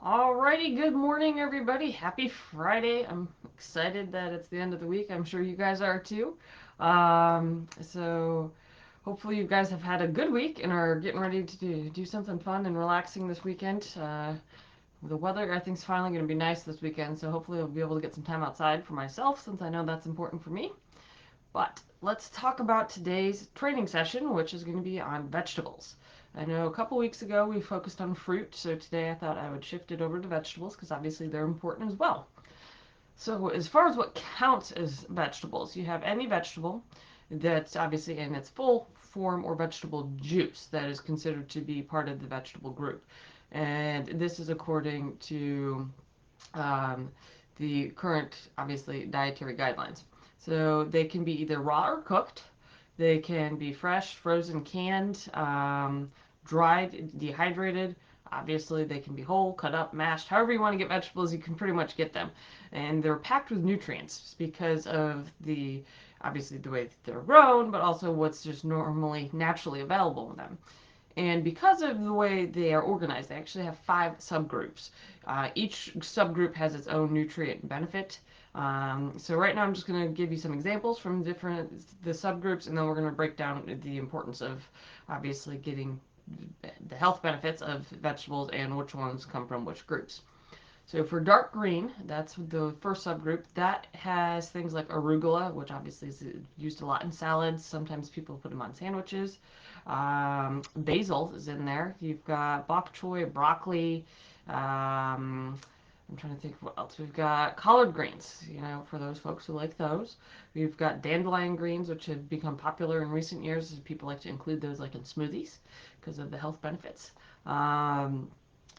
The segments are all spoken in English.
Alrighty, good morning, everybody. Happy Friday. I'm excited that it's the end of the week. I'm sure you guys are too. So hopefully you guys have had a good week and are getting ready to do something fun and relaxing this weekend. The weather, I think, is finally going to be nice this weekend, so hopefully I'll be able to get some time outside for myself since I know that's important for me. But let's talk about today's training session, which is going to be on vegetables. I know a couple weeks ago we focused on fruit, so today I thought I would shift it over to vegetables because obviously they're important as well. So, as far as what counts as vegetables, you have any vegetable that's obviously in its full form or vegetable juice that is considered to be part of the vegetable group. And this is according to um, the current, obviously, dietary guidelines. So they can be either raw or cooked. They can be fresh, frozen, canned, dried, dehydrated. Obviously, they can be whole, cut up, mashed. However you want to get vegetables, you can pretty much get them. And they're packed with nutrients because of the, obviously, the way that they're grown, but also what's just normally naturally available in them. And because of the way they are organized, they actually have five subgroups. Each subgroup has its own nutrient benefit. So right now I'm just going to give you some examples from the subgroups, and then we're going to break down the importance of obviously getting the health benefits of vegetables and which ones come from which groups. So for dark green, that's the first subgroup. That has things like arugula, which obviously is used a lot in salads. Sometimes people put them on sandwiches. Basil is in there. You've got bok choy, broccoli. I'm trying to think of what else. We've got collard greens, for those folks who like those. We've got dandelion greens, which have become popular in recent years. People like to include those like in smoothies because of the health benefits. Um,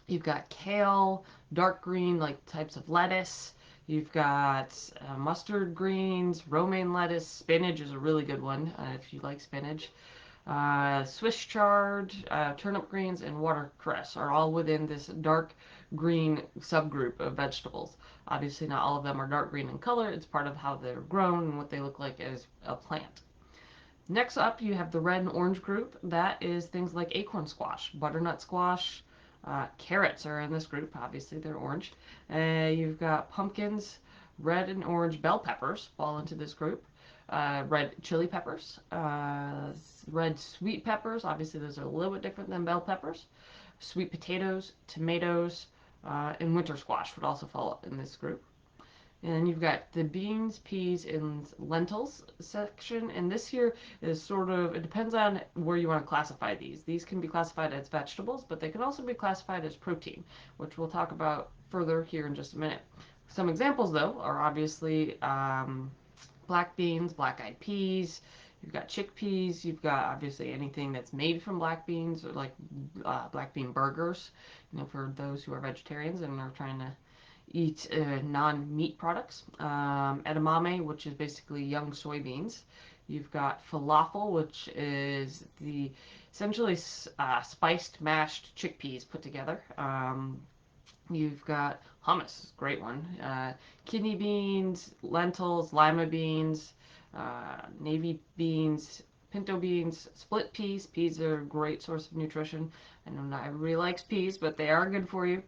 You've got kale, dark green, like types of lettuce. You've got mustard greens, romaine lettuce. Spinach is a really good one if you like spinach. Swiss chard, turnip greens, and watercress are all within this dark green subgroup of vegetables. Obviously, not all of them are dark green in color. It's part of how they're grown and what they look like as a plant. Next up, you have the red and orange group. That is things like acorn squash, butternut squash, carrots are in this group. Obviously, they're orange. You've got pumpkins, red and orange bell peppers fall into this group. Red chili peppers, red sweet peppers. Obviously, those are a little bit different than bell peppers. Sweet potatoes, tomatoes, and winter squash would also fall in this group. And you've got the beans, peas, and lentils section. And this here is sort of, it depends on where you want to classify these. These can be classified as vegetables, but they can also be classified as protein, which we'll talk about further here in just a minute. Some examples, though, are obviously black beans, black eyed peas. You've got chickpeas. You've got obviously anything that's made from black beans, or like black bean burgers, for those who are vegetarians and are trying to eat non-meat products. Edamame, which is basically young soybeans. You've got falafel, which is the essentially spiced mashed chickpeas put together. You've got hummus, great one. Kidney beans, lentils, lima beans, navy beans, pinto beans, split peas. Peas are a great source of nutrition. I know not everybody likes peas, but they are good for you.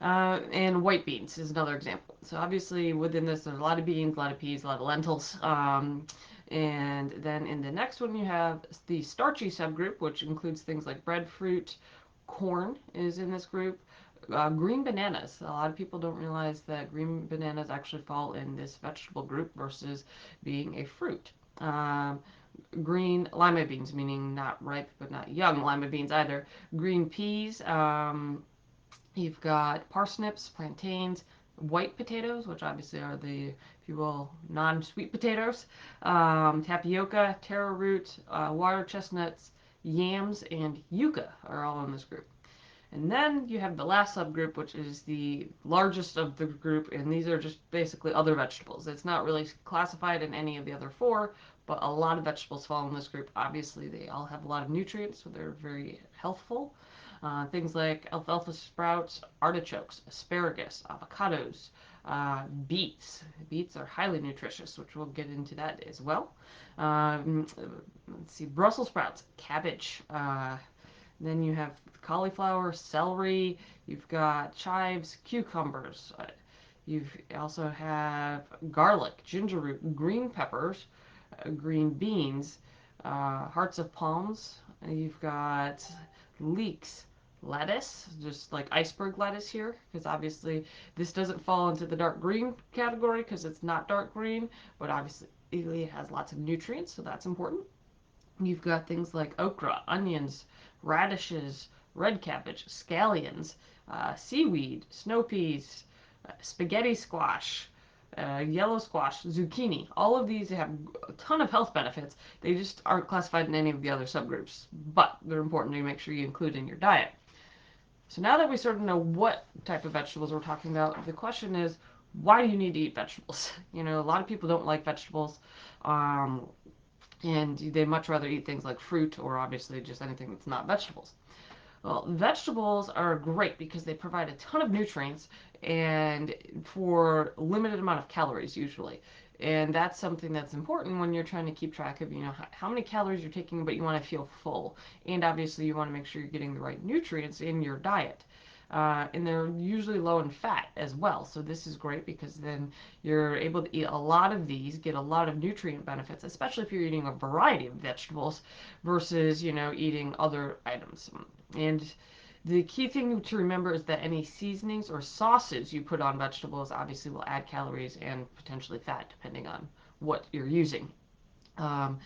And white beans is another example. So obviously within this, there's a lot of beans, a lot of peas, a lot of lentils. And then in the next one, you have the starchy subgroup, which includes things like breadfruit, corn is in this group. Green bananas. A lot of people don't realize that green bananas actually fall in this vegetable group versus being a fruit. Um, Green lima beans, meaning not ripe but not young lima beans either. Green peas. You've got parsnips, plantains, white potatoes, which obviously are the, if you will, non-sweet potatoes, tapioca, taro root, water chestnuts, yams, and yucca are all in this group. And then you have the last subgroup, which is the largest of the group, and these are just basically other vegetables. It's not really classified in any of the other four, but a lot of vegetables fall in this group. Obviously, they all have a lot of nutrients, so they're very healthful. Things like alfalfa sprouts, artichokes, asparagus, avocados, beets. Beets are highly nutritious, which we'll get into that as well. Let's see, Brussels sprouts, cabbage, Then you have cauliflower, celery, you've got chives, cucumbers. You also have garlic, ginger root, green peppers, green beans, hearts of palms. You've got leeks, lettuce, just like iceberg lettuce here, because obviously this doesn't fall into the dark green category because it's not dark green, but obviously it has lots of nutrients, so that's important. You've got things like okra, onions, radishes, red cabbage, scallions, seaweed, snow peas, spaghetti squash, yellow squash, zucchini. All of these have a ton of health benefits. They just aren't classified in any of the other subgroups, but they're important to make sure you include in your diet. So now that we sort of know what type of vegetables we're talking about, the question is, why do you need to eat vegetables? You know, a lot of people don't like vegetables. Um, and they much rather eat things like fruit or obviously just anything that's not vegetables. Well, vegetables are great because they provide a ton of nutrients and for a limited amount of calories usually. And that's something that's important when you're trying to keep track of, you know, how many calories you're taking, but you want to feel full. And obviously you want to make sure you're getting the right nutrients in your diet. And they're usually low in fat as well. So this is great because then you're able to eat a lot of these, get a lot of nutrient benefits, especially if you're eating a variety of vegetables versus, you know, eating other items. And the key thing to remember is that any seasonings or sauces you put on vegetables obviously will add calories and potentially fat depending on what you're using. Um,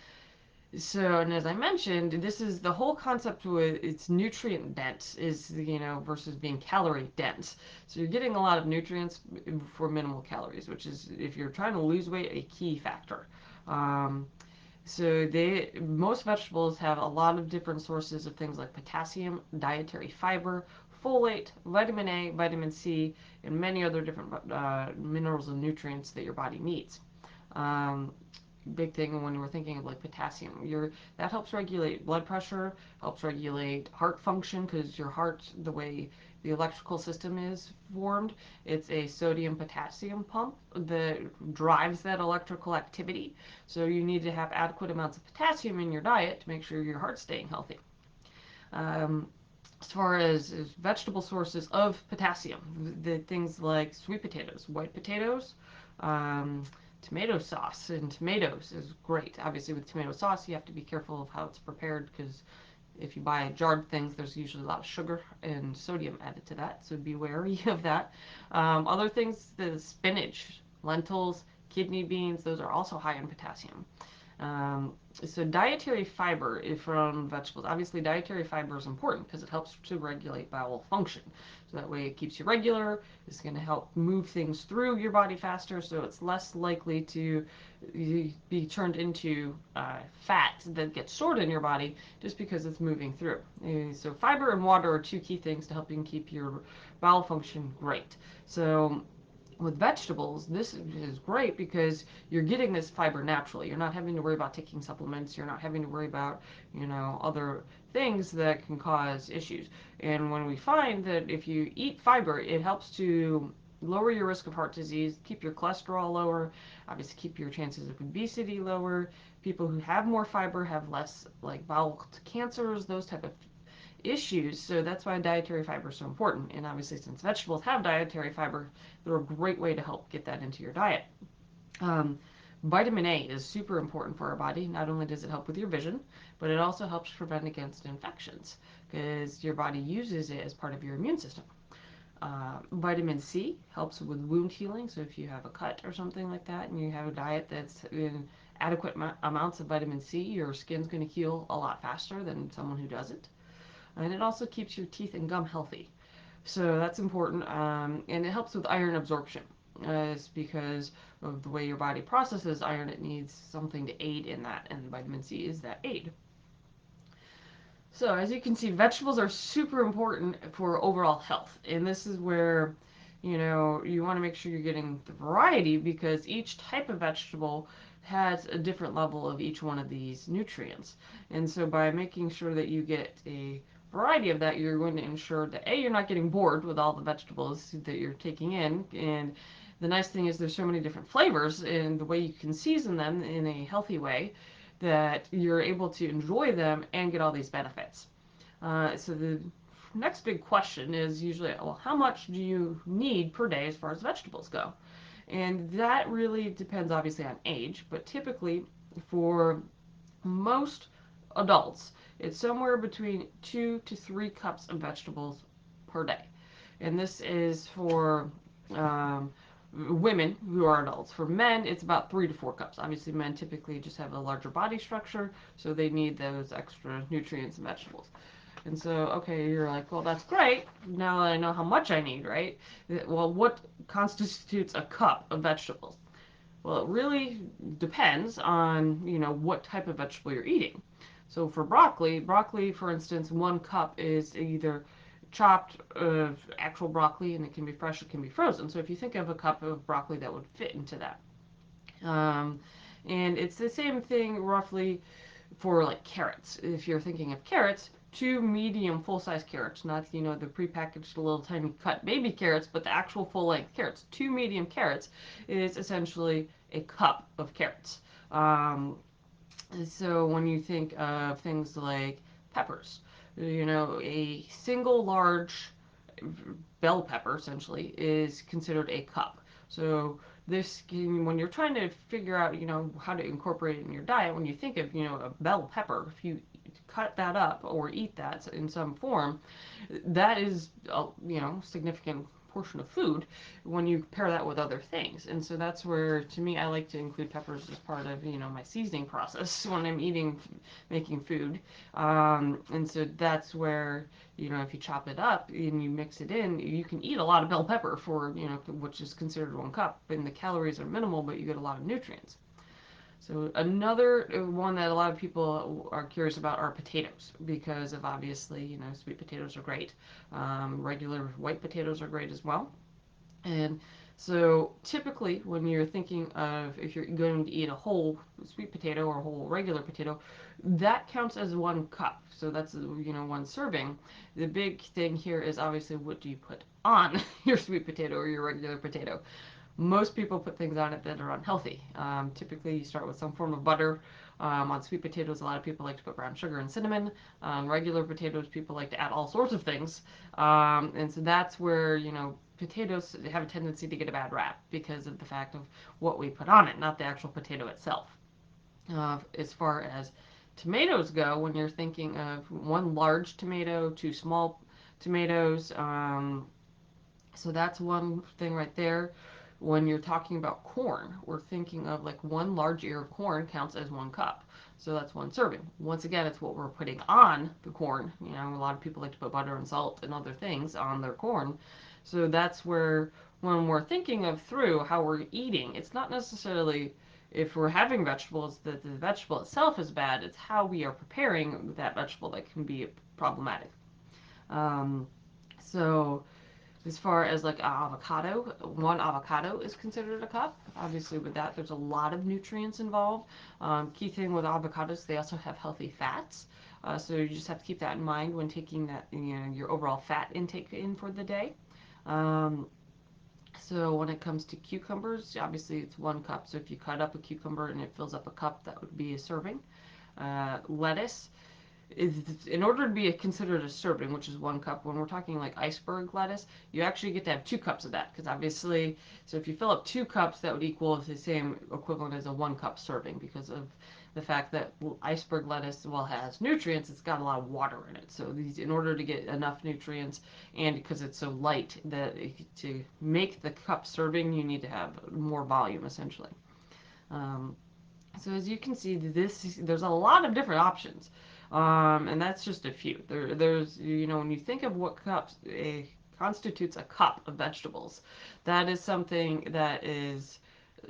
so, and as I mentioned, this is the whole concept with it's nutrient dense is, you know, versus being calorie dense. So you're getting a lot of nutrients for minimal calories, which is, if you're trying to lose weight, a key factor. Um, so most vegetables have a lot of different sources of things like potassium, dietary fiber, folate, vitamin A, vitamin C, and many other different minerals and nutrients that your body needs. Um, Big thing when we're thinking of like potassium, that helps regulate blood pressure, helps regulate heart function because your heart, the way the electrical system is formed, it's a sodium potassium pump that drives that electrical activity. So you need to have adequate amounts of potassium in your diet to make sure your heart's staying healthy. Um, as far as vegetable sources of potassium, the things like sweet potatoes, white potatoes, um, tomato sauce, and tomatoes is great. Obviously, with tomato sauce, you have to be careful of how it's prepared because if you buy jarred things, there's usually a lot of sugar and sodium added to that, so be wary of that. Other things, the spinach, lentils, kidney beans, those are also high in potassium. Um, so dietary fiber from vegetables. Obviously, dietary fiber is important because it helps to regulate bowel function. So that way it keeps you regular. It's going to help move things through your body faster, so it's less likely to be turned into fat that gets stored in your body just because it's moving through. So fiber and water are two key things to helping keep your bowel function great. So with vegetables, this is great because you're getting this fiber naturally. You're not having to worry about taking supplements. You're not having to worry about, you know, other things that can cause issues. And when we find that if you eat fiber, it helps to lower your risk of heart disease, keep your cholesterol lower, obviously keep your chances of obesity lower. People who have more fiber have less like bowel cancers, those type of issues. So that's why dietary fiber is so important. And obviously, since vegetables have dietary fiber, they're a great way to help get that into your diet. Um, Vitamin A is super important for our body. Not only does it help with your vision, but it also helps prevent against infections because your body uses it as part of your immune system. Vitamin C helps with wound healing. So if you have a cut or something like that and you have a diet that's in adequate amounts of vitamin C, your skin's going to heal a lot faster than someone who doesn't. And it also keeps your teeth and gum healthy. So that's important. And it helps with iron absorption. It's because of the way your body processes iron, it needs something to aid in that, and vitamin C is that aid. So as you can see, vegetables are super important for overall health. And this is where, you know, you want to make sure you're getting the variety because each type of vegetable has a different level of each one of these nutrients. And so by making sure that you get a variety of that, you're going to ensure that A, you're not getting bored with all the vegetables that you're taking in. And the nice thing is there's so many different flavors and the way you can season them in a healthy way that you're able to enjoy them and get all these benefits. So the next big question is usually, well, how much do you need per day as far as vegetables go? And that really depends obviously on age, but typically for most adults, it's somewhere between 2 to 3 cups of vegetables per day. And this is for um, women who are adults. For men, it's about 3 to 4 cups. Obviously, men typically just have a larger body structure, so they need those extra nutrients and vegetables. And so, okay, you're like, well, that's great. Now that I know how much I need, right? Well, what constitutes a cup of vegetables? Well, it really depends on, what type of vegetable you're eating. So for broccoli, for instance, 1 cup is either chopped actual broccoli, and it can be fresh, it can be frozen. So if you think of a cup of broccoli, that would fit into that. Um, and it's the same thing roughly for like carrots. If you're thinking of carrots, 2 medium full-size carrots, not the prepackaged little tiny cut baby carrots, but the actual full-length carrots. 2 medium carrots is essentially a cup of carrots. Um, so when you think of things like peppers, a single large bell pepper essentially is considered a cup. So when you're trying to figure out, how to incorporate it in your diet, when you think of, a bell pepper, if you cut that up or eat that in some form, that is a significant portion of food when you pair that with other things. And so that's where, to me, I like to include peppers as part of my seasoning process when I'm making food. And so that's where, if you chop it up and you mix it in, you can eat a lot of bell pepper for, which is considered 1 cup, and the calories are minimal, but you get a lot of nutrients. So another one that a lot of people are curious about are potatoes, because of obviously, sweet potatoes are great. Regular white potatoes are great as well. And so typically when you're thinking of if you're going to eat a whole sweet potato or a whole regular potato, that counts as 1 cup. So that's, 1 serving. The big thing here is obviously what do you put on your sweet potato or your regular potato. Most people put things on it that are unhealthy. Typically, you start with some form of butter. On sweet potatoes, a lot of people like to put brown sugar and cinnamon. On regular potatoes, people like to add all sorts of things. And so that's where, potatoes have a tendency to get a bad rap because of the fact of what we put on it, not the actual potato itself. As far as tomatoes go, when you're thinking of 1 large tomato, 2 small tomatoes, so that's one thing right there. When you're talking about corn, we're thinking of like 1 large ear of corn counts as 1 cup. So that's 1 serving. Once again, it's what we're putting on the corn. A lot of people like to put butter and salt and other things on their corn. So that's where, when we're thinking of through how we're eating, it's not necessarily if we're having vegetables that the vegetable itself is bad. It's how we are preparing that vegetable that can be problematic. Um, so as far as like avocado, 1 avocado is considered a cup. Obviously, with that, there's a lot of nutrients involved. Key thing with avocados, they also have healthy fats. So you just have to keep that in mind when taking that, your overall fat intake in for the day. Um, so when it comes to cucumbers, obviously it's 1 cup. So if you cut up a cucumber and it fills up a cup, that would be a serving. Lettuce, is in order to be considered a serving, which is 1 cup, when we're talking like iceberg lettuce, you actually get to have 2 cups of that because obviously, so if you fill up 2 cups, that would equal the same equivalent as a 1 cup serving because of the fact that iceberg lettuce, while has nutrients, it's got a lot of water in it. So these, in order to get enough nutrients, and because it's so light, that to make the cup serving, you need to have more volume essentially. Um, so as you can see, there's a lot of different options, and that's just a few. There's when you think of what constitutes a cup of vegetables, that is something that is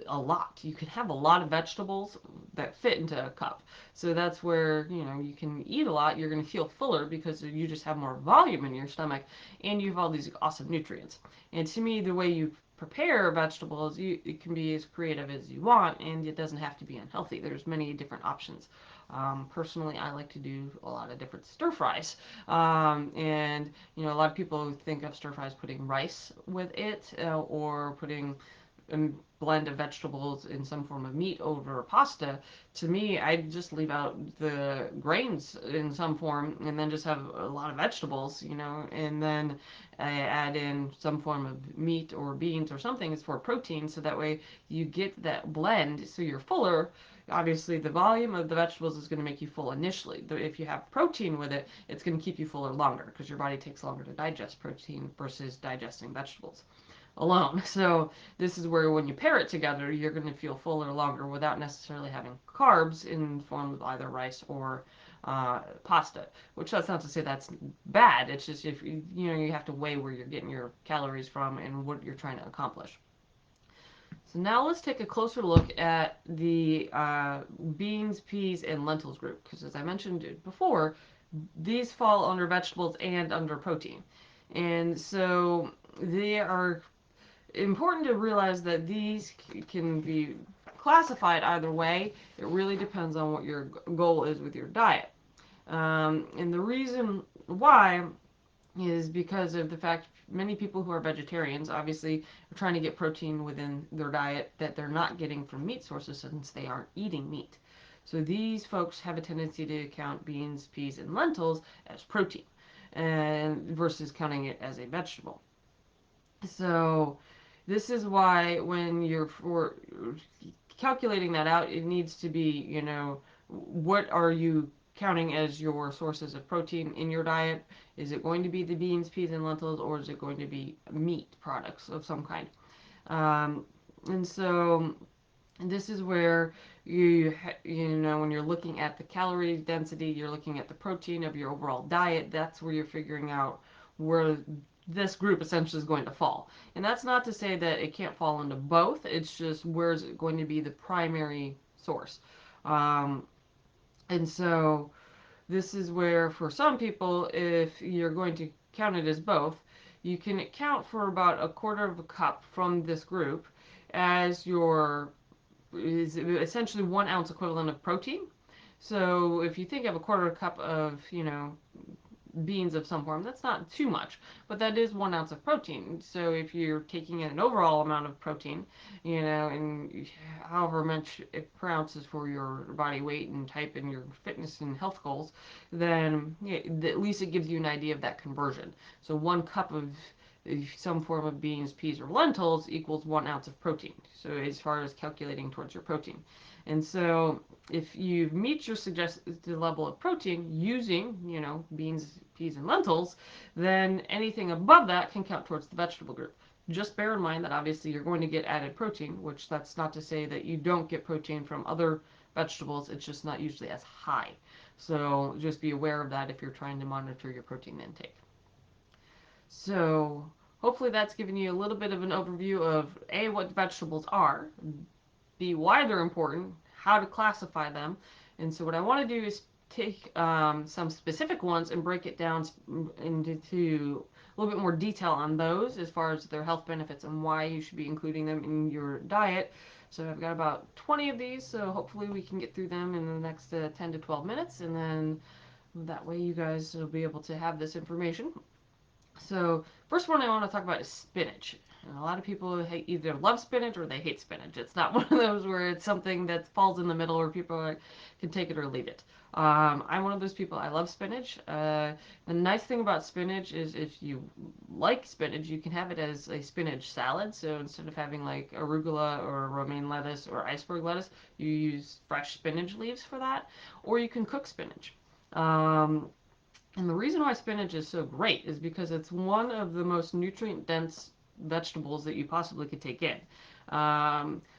a lot. You can have a lot of vegetables that fit into a cup. So that's where, you can eat a lot, you're going to feel fuller because you just have more volume in your stomach and you have all these awesome nutrients. And to me, the way you prepare vegetables, it can be as creative as you want and it doesn't have to be unhealthy. There's many different options. Personally, I like to do a lot of different stir fries. And a lot of people think of stir fries putting rice with it or putting blend of vegetables in some form of meat over pasta, to me, I just leave out the grains in some form and then just have a lot of vegetables, and then I add in some form of meat or beans or something as for protein, so that way you get that blend so you're fuller. Obviously, the volume of the vegetables is going to make you full initially. If you have protein with it, it's going to keep you fuller longer because your body takes longer to digest protein versus digesting vegetables alone. So this is where when you pair it together, you're going to feel fuller longer without necessarily having carbs in form of either rice or pasta. Which that's not to say that's bad. It's just if you have to weigh where you're getting your calories from and what you're trying to accomplish. So now let's take a closer look at the beans, peas, and lentils group because as I mentioned before, these fall under vegetables and under protein. And so they are important to realize that these can be classified either way. It really depends on what your goal is with your diet. And the reason why is because of the fact many people who are vegetarians obviously are trying to get protein within their diet that they're not getting from meat sources since they aren't eating meat. So these folks have a tendency to count beans, peas, and lentils as protein and versus counting it as a vegetable. So this is why when you're for calculating that out, it needs to be, what are you counting as your sources of protein in your diet? Is it going to be the beans, peas, and lentils, or is it going to be meat products of some kind? And so this is where when you're looking at the calorie density, you're looking at the protein of your overall diet. That's where you're figuring out where this group essentially is going to fall. And that's not to say that it can't fall into both. It's just where's it going to be the primary source. Um, and so this is where, for some people, if you're going to count it as both, you can account for about a quarter of a cup from this group as your is essentially 1 ounce equivalent of protein. So if you think of a quarter cup of, beans of some form, that's not too much, but that is 1 ounce of protein. So if you're taking in an overall amount of protein, and however much per ounce is for your body weight and type and your fitness and health goals, then at least it gives you an idea of that conversion. So 1 cup of some form of beans, peas, or lentils equals 1 ounce of protein. So as far as calculating towards your protein. And so if you meet your suggested level of protein using, beans, peas, and lentils, then anything above that can count towards the vegetable group. Just bear in mind that obviously you're going to get added protein, which that's not to say that you don't get protein from other vegetables. It's just not usually as high. So just be aware of that if you're trying to monitor your protein intake. So hopefully that's given you a little bit of an overview of A, what vegetables are, B, why they're important, how to classify them. And so what I want to do is take some specific ones and break it down into a little bit more detail on those as far as their health benefits and why you should be including them in your diet. So I've got about 20 of these, so hopefully we can get through them in the next 10 to 12 minutes, and then that way you guys will be able to have this information. So first one I want to talk about is spinach. And a lot of people either love spinach or they hate spinach. It's not one of those where it's something that falls in the middle where people can take it or leave it. I'm one of those people. I love spinach. The nice thing about spinach is if you like spinach, you can have it as a spinach salad. So instead of having like arugula or romaine lettuce or iceberg lettuce, you use fresh spinach leaves for that. Or you can cook spinach. Um, and the reason why spinach is so great is because it's one of the most nutrient dense vegetables that you possibly could take in.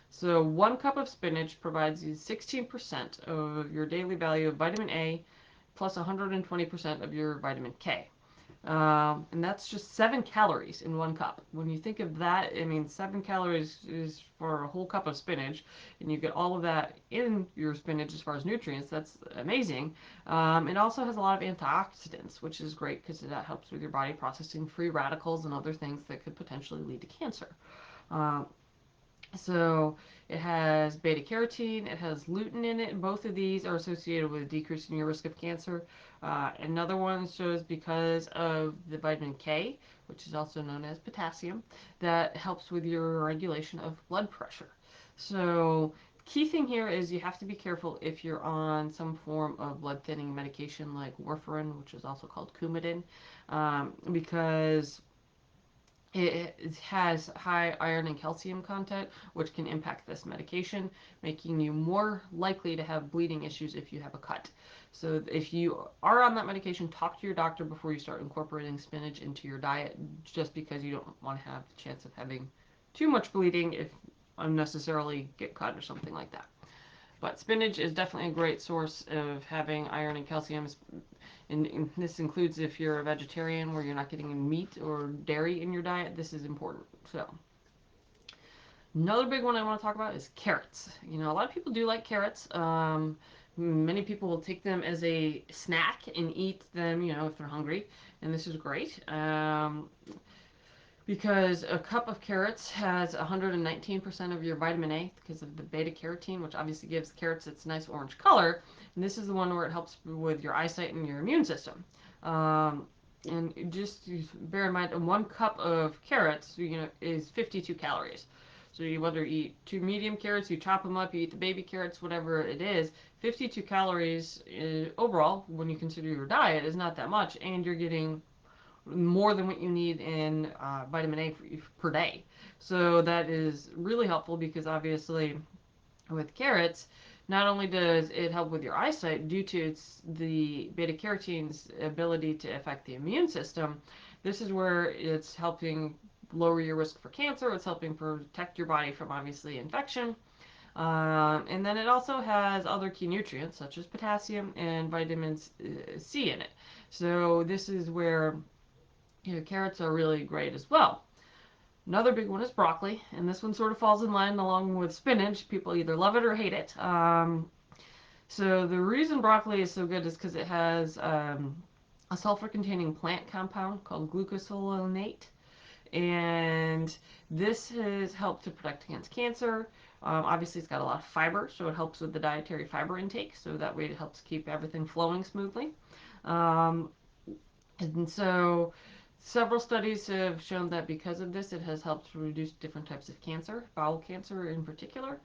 So 1 cup of spinach provides you 16% of your daily value of vitamin A plus 120% of your vitamin K. And that's just 7 calories in 1 cup. When you think of that, I mean, 7 calories is for a whole cup of spinach, and you get all of that in your spinach as far as nutrients. That's amazing. It also has a lot of antioxidants, which is great because that helps with your body processing free radicals and other things that could potentially lead to cancer. Um, So it has beta carotene, it has lutein in it, and both of these are associated with decreasing your risk of cancer. Another one shows because of the vitamin K, which is also known as potassium, that helps with your regulation of blood pressure. So key thing here is you have to be careful if you're on some form of blood thinning medication like warfarin, which is also called Coumadin, because it has high iron and calcium content, which can impact this medication, making you more likely to have bleeding issues if you have a cut. So, if you are on that medication, talk to your doctor before you start incorporating spinach into your diet, just because you don't want to have the chance of having too much bleeding if unnecessarily get cut or something like that. But spinach is definitely a great source of having iron and calcium, and this includes if you're a vegetarian where you're not getting meat or dairy in your diet. This is important. So another big one I want to talk about is carrots. You know, a lot of people do like carrots. Many people will take them as a snack and eat them, you know, if they're hungry, and this is great. Because a cup of carrots has 119% of your vitamin A because of the beta carotene, which obviously gives carrots its nice orange color. And this is the one where it helps with your eyesight and your immune system. Um, and just bear in mind, 1 cup of carrots, you know, is 52 calories. So you whether you eat 2 medium carrots, you chop them up, you eat the baby carrots, whatever it is, 52 calories overall when you consider your diet is not that much, and you're getting more than what you need in vitamin A per day. So that is really helpful because obviously with carrots, not only does it help with your eyesight due to the beta carotene's ability to affect the immune system, this is where it's helping lower your risk for cancer. It's helping protect your body from obviously infection. And then it also has other key nutrients such as potassium and vitamin C in it. So this is where carrots are really great as well. Another big one is broccoli, and this one sort of falls in line along with spinach. People either love it or hate it. So the reason broccoli is so good is because it has a sulfur-containing plant compound called glucosinolate, and this has helped to protect against cancer. Obviously, it's got a lot of fiber, so it helps with the dietary fiber intake, so that way it helps keep everything flowing smoothly. Um, and so several studies have shown that because of this, it has helped to reduce different types of cancer, bowel cancer in particular.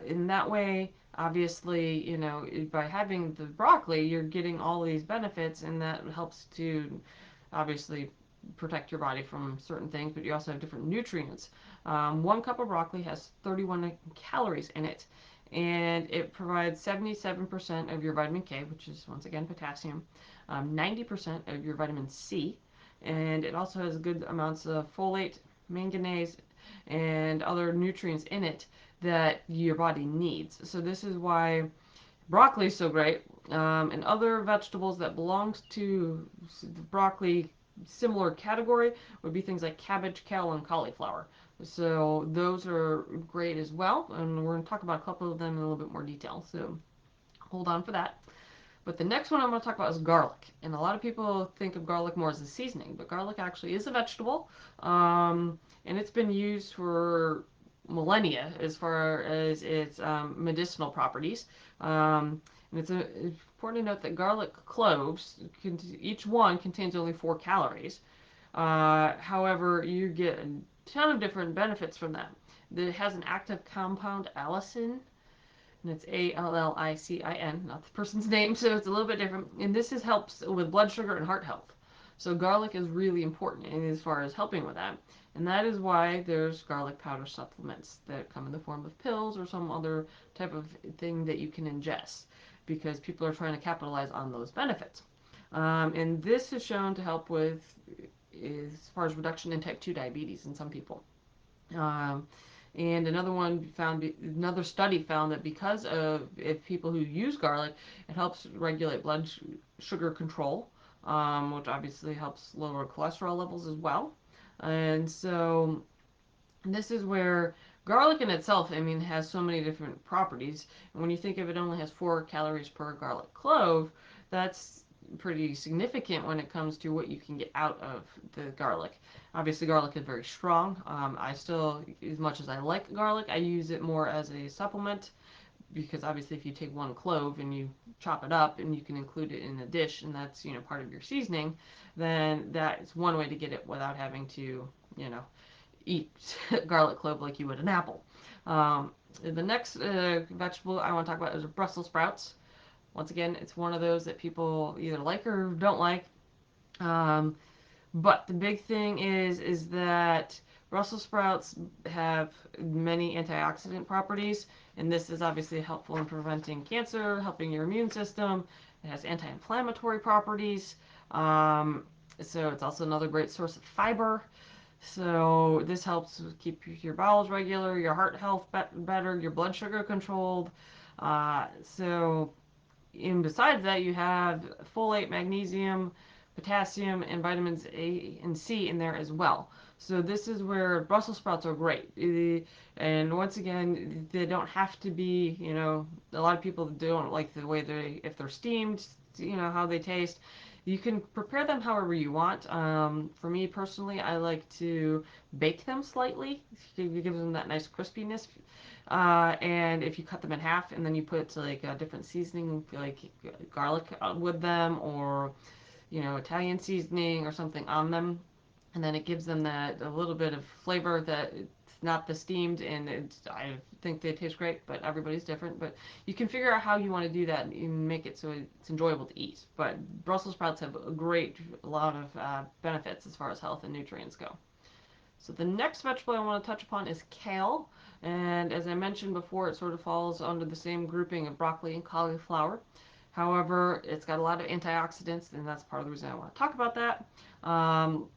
In that way, obviously, you know, by having the broccoli, you're getting all these benefits, and that helps to obviously protect your body from certain things, but you also have different nutrients. 1 cup of broccoli has 31 calories in it, and it provides 77% of your vitamin K, which is once again potassium, 90% of your vitamin C, and it also has good amounts of folate, manganese, and other nutrients in it that your body needs. So this is why broccoli is so great. And other vegetables that belongs to the broccoli similar category would be things like cabbage, kale, and cauliflower. So those are great as well, and we're going to talk about a couple of them in a little bit more detail. So hold on for that. But the next one I'm going to talk about is garlic. And a lot of people think of garlic more as a seasoning, but garlic actually is a vegetable. And it's been used for millennia as far as its medicinal properties. And it's important to note that garlic cloves, each one contains only 4 calories. However, you get a ton of different benefits from that. It has an active compound, allicin, and it's Allicin, not the person's name, so it's a little bit different. And this helps with blood sugar and heart health. So garlic is really important as far as helping with that. And that is why there's garlic powder supplements that come in the form of pills or some other type of thing that you can ingest because people are trying to capitalize on those benefits. And this is shown to help with as far as reduction in type 2 diabetes in some people. Um, and another study found that because of if people who use garlic, it helps regulate blood sugar control, which obviously helps lower cholesterol levels as well. And so this is where garlic in itself, I mean, has so many different properties. And when you think of it only has 4 calories per garlic clove, that's pretty significant when it comes to what you can get out of the garlic. Obviously, garlic is very strong. I still, as much as I like garlic, I use it more as a supplement because obviously, if you take one clove and you chop it up and you can include it in a dish, and that's part of your seasoning, then that's one way to get it without having to you know eat garlic clove like you would an apple. The next vegetable I want to talk about is Brussels sprouts. Once again, it's one of those that people either like or don't like. Um, but the big thing is that Brussels sprouts have many antioxidant properties, and this is obviously helpful in preventing cancer, helping your immune system. It has anti-inflammatory properties. Um, so it's also another great source of fiber. So this helps keep your bowels regular, your heart health better, your blood sugar controlled. So and besides that, you have folate, magnesium, potassium, and vitamins A and C in there as well. So this is where Brussels sprouts are great. And once again, they don't have to be, a lot of people don't like the way if they're steamed, how they taste. You can prepare them however you want. For me personally, I like to bake them slightly. It gives them that nice crispiness. And if you cut them in half and then you put like a different seasoning, like garlic with them, or Italian seasoning or something on them, and then it gives them that a little bit of flavor that it's not the steamed, and I think they taste great, but everybody's different. But you can figure out how you want to do that and make it so it's enjoyable to eat. But Brussels sprouts have a lot of benefits as far as health and nutrients go. So the next vegetable I want to touch upon is kale. And as I mentioned before, it sort of falls under the same grouping of broccoli and cauliflower. However, it's got a lot of antioxidants, and that's part of the reason I want to talk about that. Um,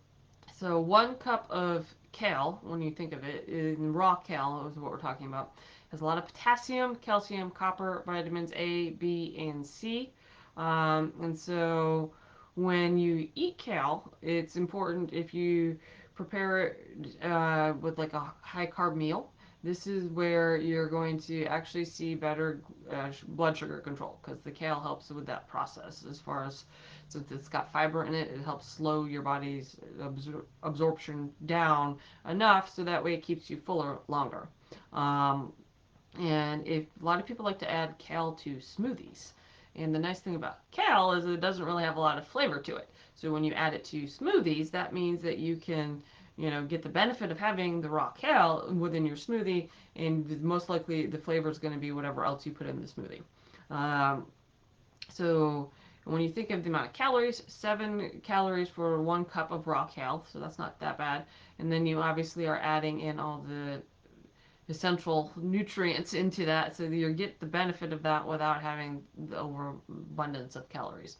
so 1 cup of kale, when you think of it, in raw kale is what we're talking about, has a lot of potassium, calcium, copper, vitamins A, B, and C. And so when you eat kale, it's important if you prepare it with like a high carb meal. This is where you're going to actually see better blood sugar control because the kale helps with that process as far as since it's got fiber in it, it helps slow your body's absorption down enough so that way it keeps you fuller longer. Um, and if a lot of people like to add kale to smoothies, and the nice thing about kale is it doesn't really have a lot of flavor to it. So when you add it to smoothies, that means that you can, get the benefit of having the raw kale within your smoothie, and most likely the flavor is going to be whatever else you put in the smoothie. Um, so when you think of the amount of calories, 7 calories for 1 cup of raw kale, so that's not that bad. And then you obviously are adding in all the essential nutrients into that, so that you get the benefit of that without having the overabundance of calories.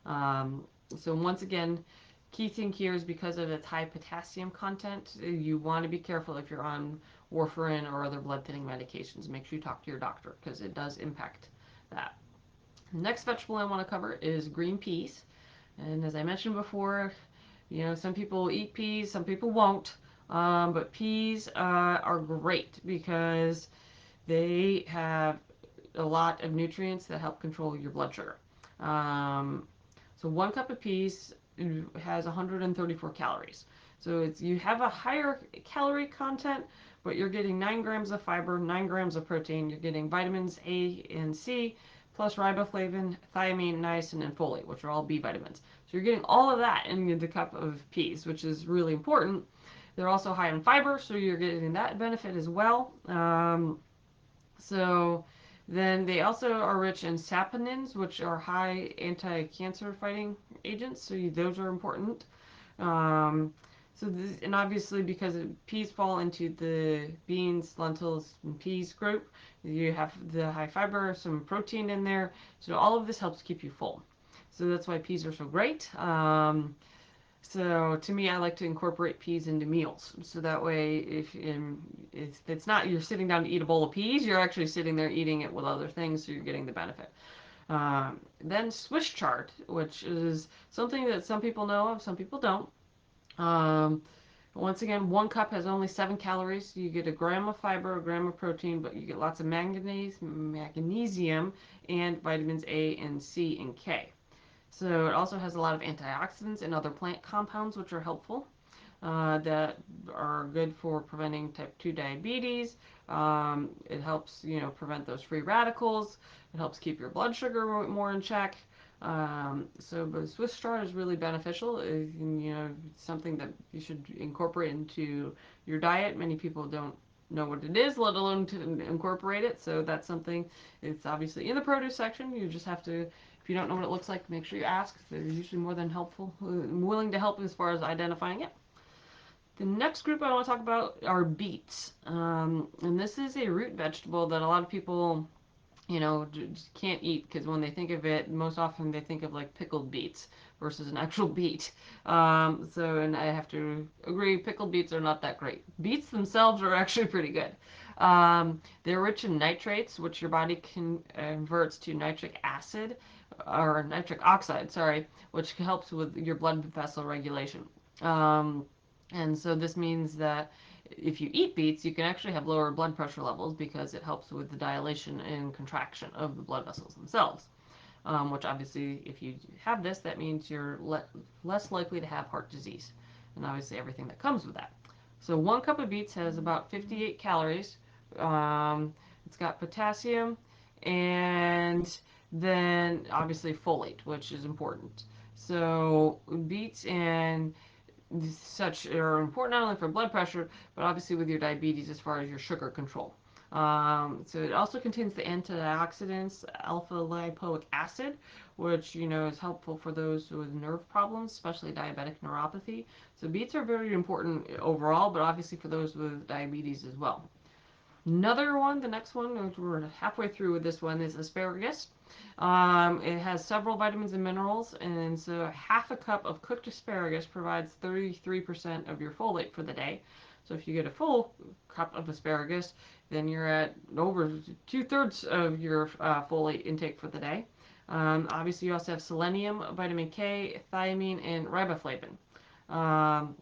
Um, so once again, key thing here is because of its high potassium content, you want to be careful if you're on warfarin or other blood thinning medications. Make sure you talk to your doctor because it does impact that. The next vegetable I want to cover is green peas. And as I mentioned before, some people will eat peas, some people won't. But peas are great because they have a lot of nutrients that help control your blood sugar. Um, so 1 cup of peas has 134 calories. So you have a higher calorie content, but you're getting 9 grams of fiber, 9 grams of protein. You're getting vitamins A and C, plus riboflavin, thiamine, niacin, and folate, which are all B vitamins. So you're getting all of that in the cup of peas, which is really important. They're also high in fiber, so you're getting that benefit as well. So then they also are rich in saponins, which are high anti-cancer fighting agents. So those are important. Um, and obviously because peas fall into the beans, lentils, and peas group, you have the high fiber, some protein in there. So all of this helps keep you full. So that's why peas are so great. So to me, I like to incorporate peas into meals. So that way, if it's not you're sitting down to eat a bowl of peas, you're actually sitting there eating it with other things, so you're getting the benefit. Then Swiss chard, which is something that some people know of, some people don't. Um, Once again, 1 cup has only 7 calories. You get a gram of fiber, a gram of protein, but you get lots of magnesium, and vitamins A and C and K. So it also has a lot of antioxidants and other plant compounds which are helpful, that are good for preventing type 2 diabetes. It helps, prevent those free radicals. It helps keep your blood sugar more in check. But Swiss chard is really beneficial. It's something that you should incorporate into your diet. Many people don't know what it is, let alone to incorporate it. So that's something. It's obviously in the produce section. You just have to, if you don't know what it looks like, make sure you ask. They're usually more than helpful, willing to help as far as identifying it. The next group I want to talk about are beets. And this is a root vegetable that a lot of people, just can't eat because when they think of it, most often they think of like pickled beets versus an actual beet. And I have to agree, pickled beets are not that great. Beets themselves are actually pretty good. They're rich in nitrates, which your body converts to nitric acid or nitric oxide, sorry, which helps with your blood vessel regulation. Um, and so this means that if you eat beets, you can actually have lower blood pressure levels because it helps with the dilation and contraction of the blood vessels themselves. Which obviously, if you have this, that means you're less likely to have heart disease, and obviously everything that comes with that. So 1 cup of beets has about 58 calories. It's got potassium, and then obviously folate, which is important. So beets and such are important not only for blood pressure, but obviously with your diabetes as far as your sugar control. So it also contains the antioxidants alpha lipoic acid, which is helpful for those with nerve problems, especially diabetic neuropathy. So beets are very important overall, but obviously for those with diabetes as well. Another one, the next one, which we're halfway through with this one, is asparagus. It has several vitamins and minerals, and so half a cup of cooked asparagus provides 33% of your folate for the day. So if you get a full cup of asparagus, then you're at over 2/3 of your folate intake for the day. Obviously, you also have selenium, vitamin K, thiamine, and riboflavin. Um,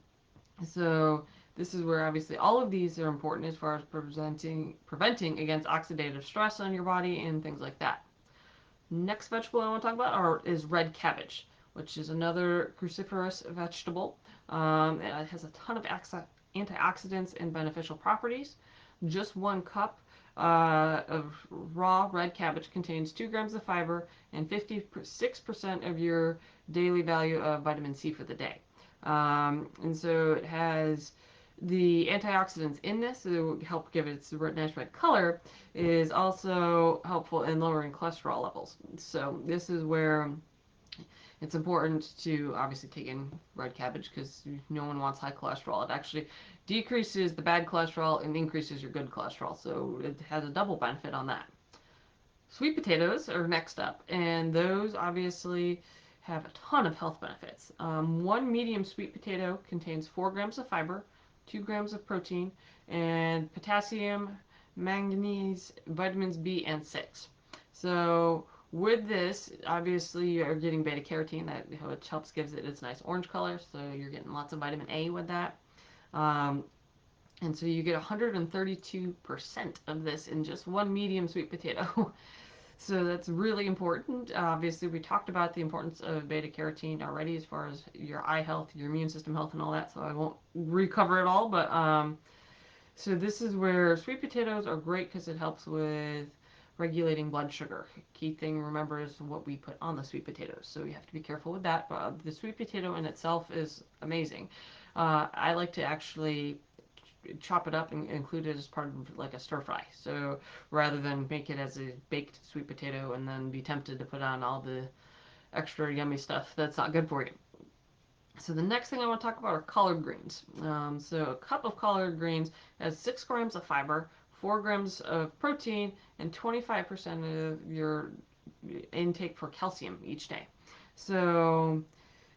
so this is where obviously all of these are important as far as preventing against oxidative stress on your body and things like that. Next vegetable I want to talk about is red cabbage, which is another cruciferous vegetable. It has a ton of antioxidants and beneficial properties. Just 1 cup of raw red cabbage contains 2 grams of fiber and 56% of your daily value of vitamin C for the day. And so it has the antioxidants in this to help give it its nice red color is also helpful in lowering cholesterol levels. So this is where it's important to obviously take in red cabbage because no one wants high cholesterol. It actually decreases the bad cholesterol and increases your good cholesterol. So it has a double benefit on that. Sweet potatoes are next up, and those obviously have a ton of health benefits. 1 medium sweet potato contains 4 grams of fiber, 2 grams of protein, and potassium, manganese, vitamins B and 6. So with this, obviously you're getting beta carotene, that which helps gives it its nice orange color. So you're getting lots of vitamin A with that. Um, and so you get 132% of this in just 1 medium sweet potato. So that's really important. Obviously, we talked about the importance of beta carotene already as far as your eye health, your immune system health, and all that. So I won't recover it all. But so this is where sweet potatoes are great because it helps with regulating blood sugar. Key thing, remember, is what we put on the sweet potatoes. So you have to be careful with that. But the sweet potato in itself is amazing. I like to actually chop it up and include it as part of like a stir fry. So rather than make it as a baked sweet potato and then be tempted to put on all the extra yummy stuff that's not good for you. So the next thing I want to talk about are collard greens. So a cup of collard greens has 6 grams of fiber, 4 grams of protein, and 25% of your intake for calcium each day. So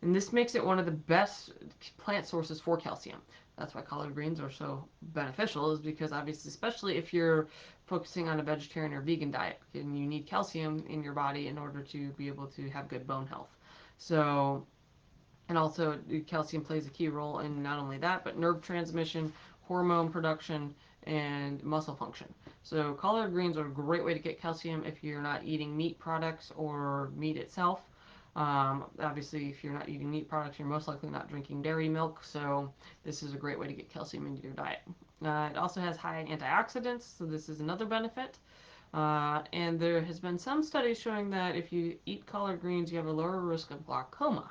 and this makes it one of the best plant sources for calcium. That's why collard greens are so beneficial, is because obviously, especially if you're focusing on a vegetarian or vegan diet, and you need calcium in your body in order to be able to have good bone health. So, and also calcium plays a key role in not only that, but nerve transmission, hormone production, and muscle function. So collard greens are a great way to get calcium if you're not eating meat products or meat itself. Obviously, if you're not eating meat products, you're most likely not drinking dairy milk, so this is a great way to get calcium into your diet. It also has high antioxidants, so this is another benefit. And there has been some studies showing that if you eat collard greens, you have a lower risk of glaucoma.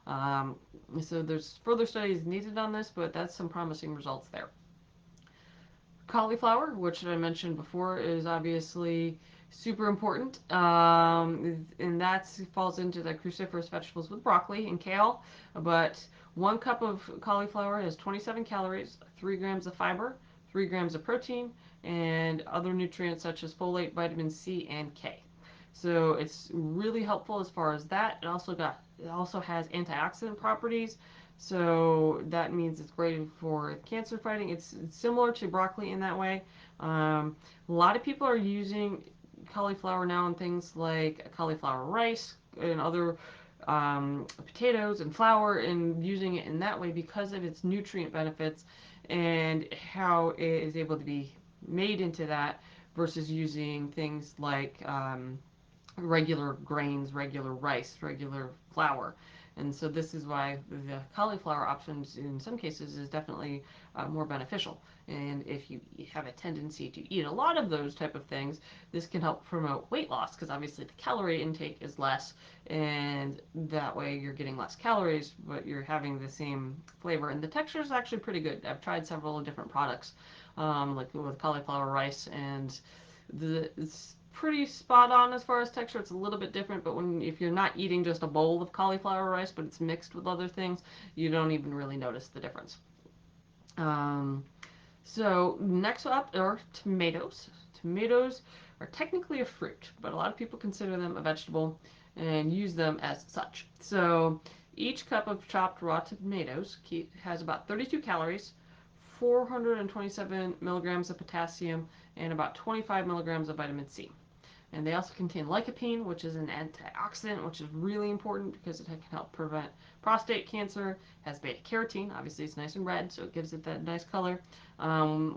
Um, so there's further studies needed on this, but that's some promising results there. Cauliflower, which I mentioned before, is obviously super important, and that falls into the cruciferous vegetables with broccoli and kale. But 1 cup of cauliflower has 27 calories, 3 grams of fiber, 3 grams of protein, and other nutrients such as folate, vitamin C, and K. So it's really helpful as far as that. It also has antioxidant properties, so that means it's great for cancer fighting. It's similar to broccoli in that way. A lot of people are using cauliflower now in things like cauliflower rice and other potatoes and flour, and using it in that way because of its nutrient benefits and how it is able to be made into that versus using things like regular grains, regular rice, regular flour. And so this is why the cauliflower options in some cases is definitely more beneficial. And if you have a tendency to eat a lot of those type of things, this can help promote weight loss because obviously the calorie intake is less, and that way you're getting less calories, but you're having the same flavor. And the texture is actually pretty good. I've tried several different products, like with cauliflower rice, and it's pretty spot on as far as texture. It's a little bit different, but if you're not eating just a bowl of cauliflower rice, but it's mixed with other things, you don't even really notice the difference. Um, so next up are tomatoes. Tomatoes are technically a fruit, but a lot of people consider them a vegetable and use them as such. So each cup of chopped raw tomatoes has about 32 calories, 427 milligrams of potassium, and about 25 milligrams of vitamin C. And they also contain lycopene, which is an antioxidant, which is really important because it can help prevent prostate cancer. It has beta carotene, obviously it's nice and red, so it gives it that nice color,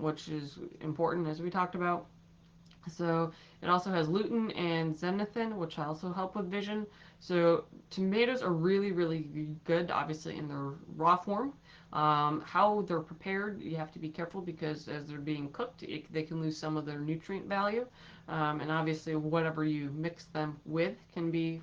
which is important as we talked about. So it also has lutein and zeaxanthin, which also help with vision. So tomatoes are really, really good, obviously in their raw form. How they're prepared, you have to be careful because as they're being cooked, they can lose some of their nutrient value. And obviously, whatever you mix them with can be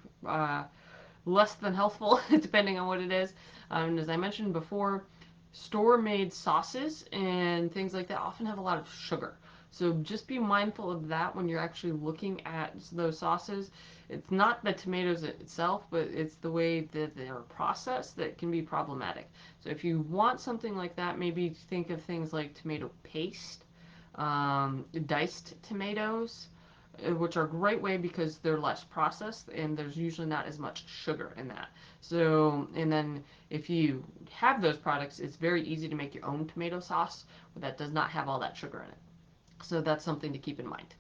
less than healthful, depending on what it is. And as I mentioned before, store-made sauces and things like that often have a lot of sugar. So just be mindful of that when you're actually looking at those sauces. It's not the tomatoes itself, but it's the way that they're processed that can be problematic. So if you want something like that, maybe think of things like tomato paste, diced tomatoes, which are a great way because they're less processed and there's usually not as much sugar in that. So, and then if you have those products, it's very easy to make your own tomato sauce that does not have all that sugar in it. So that's something to keep in mind.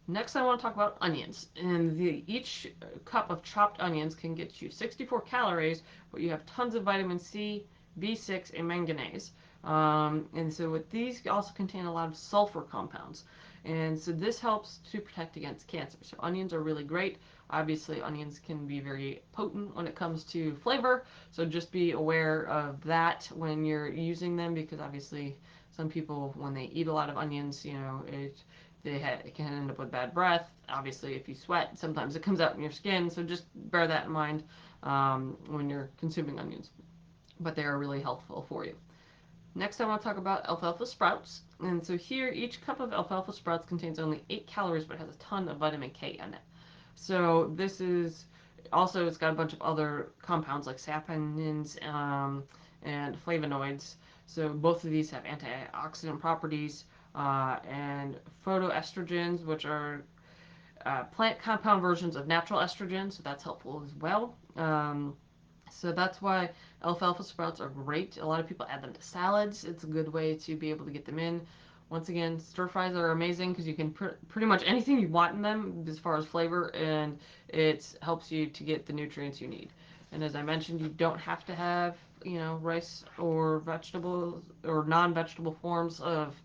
Next, I want to talk about onions. And each cup of chopped onions can get you 64 calories, but you have tons of vitamin C, B6, and manganese. And so with these also contain a lot of sulfur compounds. And so this helps to protect against cancer. So onions are really great. Obviously, onions can be very potent when it comes to flavor. So just be aware of that when you're using them because obviously some people, when they eat a lot of onions, it can end up with bad breath. Obviously, if you sweat, sometimes it comes out in your skin. So just bear that in mind when you're consuming onions. But they are really helpful for you. Next, I want to talk about alfalfa sprouts. And so here, each cup of alfalfa sprouts contains only 8 calories, but has a ton of vitamin K in it. So this is also, it's got a bunch of other compounds like saponins and flavonoids. So both of these have antioxidant properties and phytoestrogens, which are plant compound versions of natural estrogen. So that's helpful as well. So that's why alfalfa sprouts are great. A lot of people add them to salads. It's a good way to be able to get them in. Once again, stir fries are amazing because you can pretty much anything you want in them as far as flavor, and it helps you to get the nutrients you need. And as I mentioned, you don't have to have rice or vegetables or non-vegetable forms of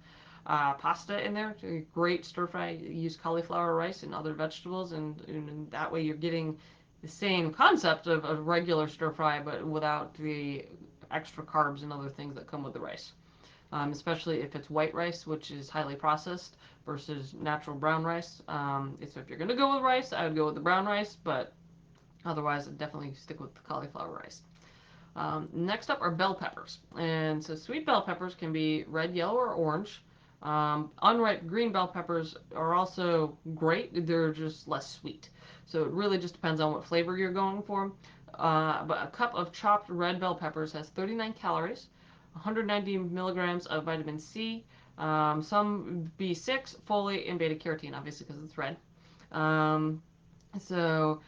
pasta in there. Great stir fry. Use cauliflower rice and other vegetables, and that way you're getting the same concept of a regular stir fry, but without the extra carbs and other things that come with the rice. Especially if it's white rice, which is highly processed, versus natural brown rice. So if you're going to go with rice, I would go with the brown rice, but otherwise, I'd definitely stick with the cauliflower rice. Next up are bell peppers. And so sweet bell peppers can be red, yellow, or orange. Unripe green bell peppers are also great. They're just less sweet. So it really just depends on what flavor you're going for. But a cup of chopped red bell peppers has 39 calories, 190 milligrams of vitamin C, some B6, folate, and beta carotene, obviously because it's red. Um, so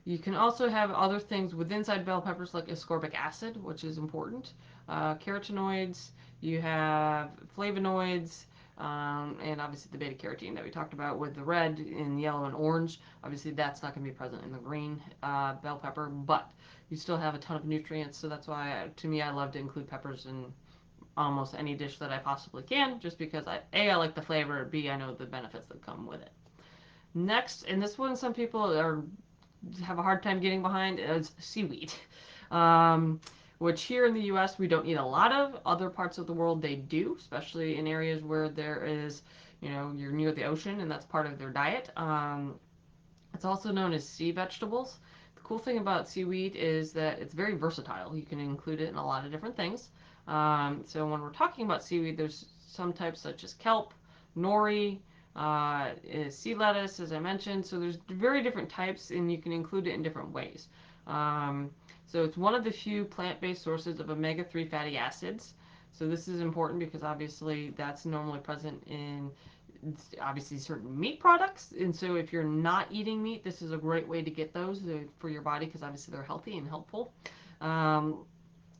you can also have other things with inside bell peppers like ascorbic acid, which is important, carotenoids, you have flavonoids, and obviously the beta carotene that we talked about with the red and yellow and orange. Obviously, that's not going to be present in the green bell pepper, but you still have a ton of nutrients. So that's why, to me, I love to include peppers in almost any dish that I possibly can, just because I like the flavor, B, I know the benefits that come with it. Next, and this one some people have a hard time getting behind, is seaweed. Um, which here in the US we don't eat a lot of. Other parts of the world they do, especially in areas where there is, you're near the ocean and that's part of their diet. It's also known as sea vegetables. The cool thing about seaweed is that it's very versatile. You can include it in a lot of different things. So when we're talking about seaweed, there's some types such as kelp, nori, sea lettuce, as I mentioned. So there's very different types, and you can include it in different ways. Um, so it's one of the few plant-based sources of omega-3 fatty acids. So this is important because obviously that's normally present in obviously certain meat products. And so if you're not eating meat, this is a great way to get those for your body because obviously they're healthy and helpful. Um,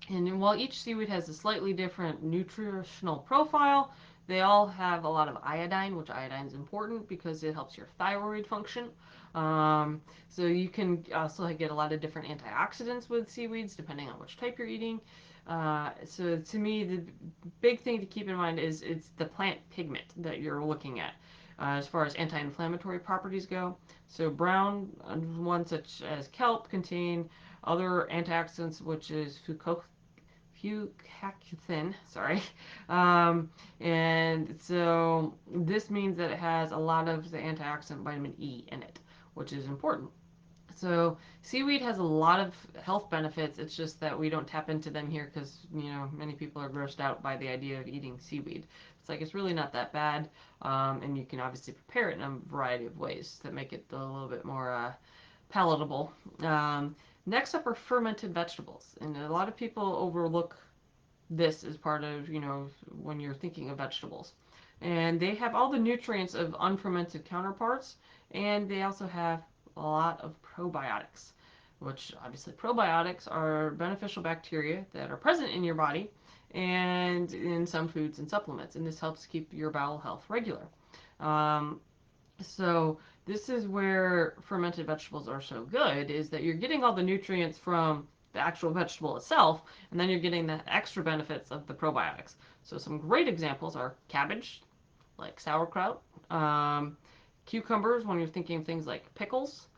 and while each seaweed has a slightly different nutritional profile, they all have a lot of iodine, which iodine is important because it helps your thyroid function. Um, so you can also get a lot of different antioxidants with seaweeds depending on which type you're eating. So to me, the big thing to keep in mind is it's the plant pigment that you're looking at as far as anti-inflammatory properties go. So brown ones such as kelp contain other antioxidants, which is fucactin, sorry. Um, and so this means that it has a lot of the antioxidant vitamin E in it, which is important. So seaweed has a lot of health benefits. It's just that we don't tap into them here because many people are grossed out by the idea of eating seaweed. It's like it's really not that bad, and you can obviously prepare it in a variety of ways that make it a little bit more palatable. Um, Next up are fermented vegetables, and a lot of people overlook this as part of when you're thinking of vegetables, and they have all the nutrients of unfermented counterparts, and they also have a lot of probiotics, which obviously probiotics are beneficial bacteria that are present in your body and in some foods and supplements, and this helps keep your bowel health regular. um, so this is where fermented vegetables are so good, is that you're getting all the nutrients from the actual vegetable itself, and then you're getting the extra benefits of the probiotics. So some great examples are cabbage, like sauerkraut, um, cucumbers when you're thinking things like pickles,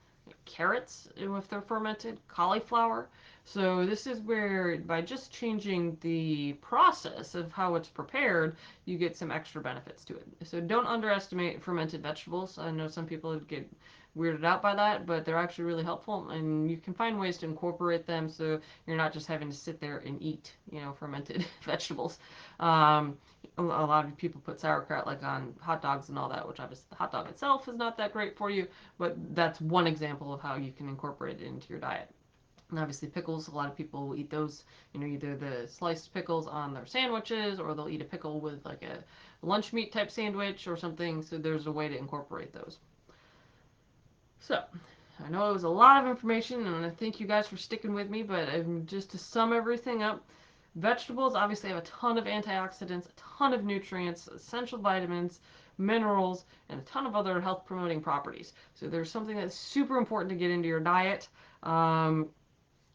carrots if they're fermented, cauliflower. So this is where by just changing the process of how it's prepared, you get some extra benefits to it. So don't underestimate fermented vegetables. I know some people get weirded out by that, but they're actually really helpful, and you can find ways to incorporate them so you're not just having to sit there and eat, fermented vegetables. Um, a lot of people put sauerkraut like on hot dogs and all that, which obviously the hot dog itself is not that great for you, but that's one example of how you can incorporate it into your diet. And obviously pickles, a lot of people will eat those, either the sliced pickles on their sandwiches, or they'll eat a pickle with like a lunch meat type sandwich or something. So there's a way to incorporate those. So I know it was a lot of information, and I thank you guys for sticking with me, but just to sum everything up, vegetables obviously have a ton of antioxidants, a ton of nutrients, essential vitamins, minerals, and a ton of other health promoting properties. So there's something that's super important to get into your diet.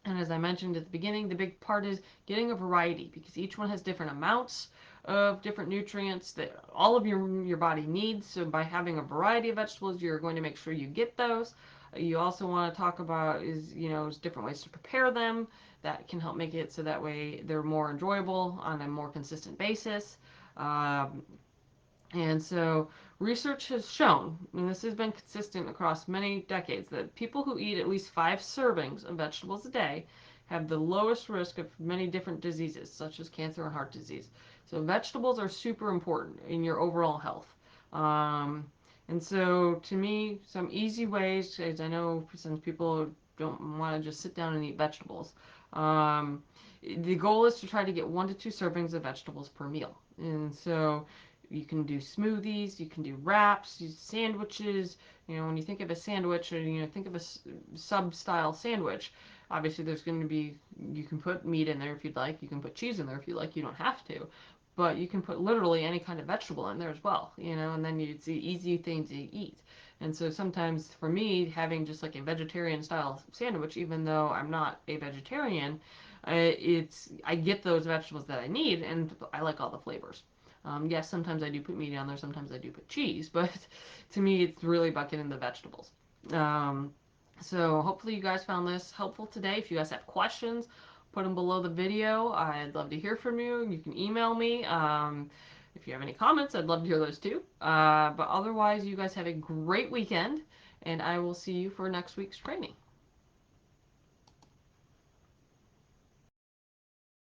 And as I mentioned at the beginning, the big part is getting a variety because each one has different amounts of different nutrients that all of your body needs. So by having a variety of vegetables, you're going to make sure you get those. You also want to talk about is different ways to prepare them that can help make it so that way they're more enjoyable on a more consistent basis. Um, and so research has shown, and this has been consistent across many decades, that people who eat at least 5 servings of vegetables a day have the lowest risk of many different diseases, such as cancer and heart disease. So vegetables are super important in your overall health. Um, and so to me, some easy ways, because I know some people don't want to just sit down and eat vegetables. Um, the goal is to try to get 1 to 2 servings of vegetables per meal. And so you can do smoothies, you can do wraps, sandwiches. When you think of a sandwich, or think of a sub-style sandwich, obviously there's going to be, you can put meat in there if you'd like, you can put cheese in there if you like, you don't have to. But you can put literally any kind of vegetable in there as well, and then it's an easy thing to eat. And so sometimes for me, having just like a vegetarian style sandwich, even though I'm not a vegetarian, I get those vegetables that I need, and I like all the flavors. Yes, sometimes I do put meat on there, sometimes I do put cheese, but to me, it's really about getting the vegetables. Um, so hopefully you guys found this helpful today. If you guys have questions, put them below the video. I'd love to hear from you. You can email me. If you have any comments, I'd love to hear those too. But otherwise, you guys have a great weekend, and I will see you for next week's training.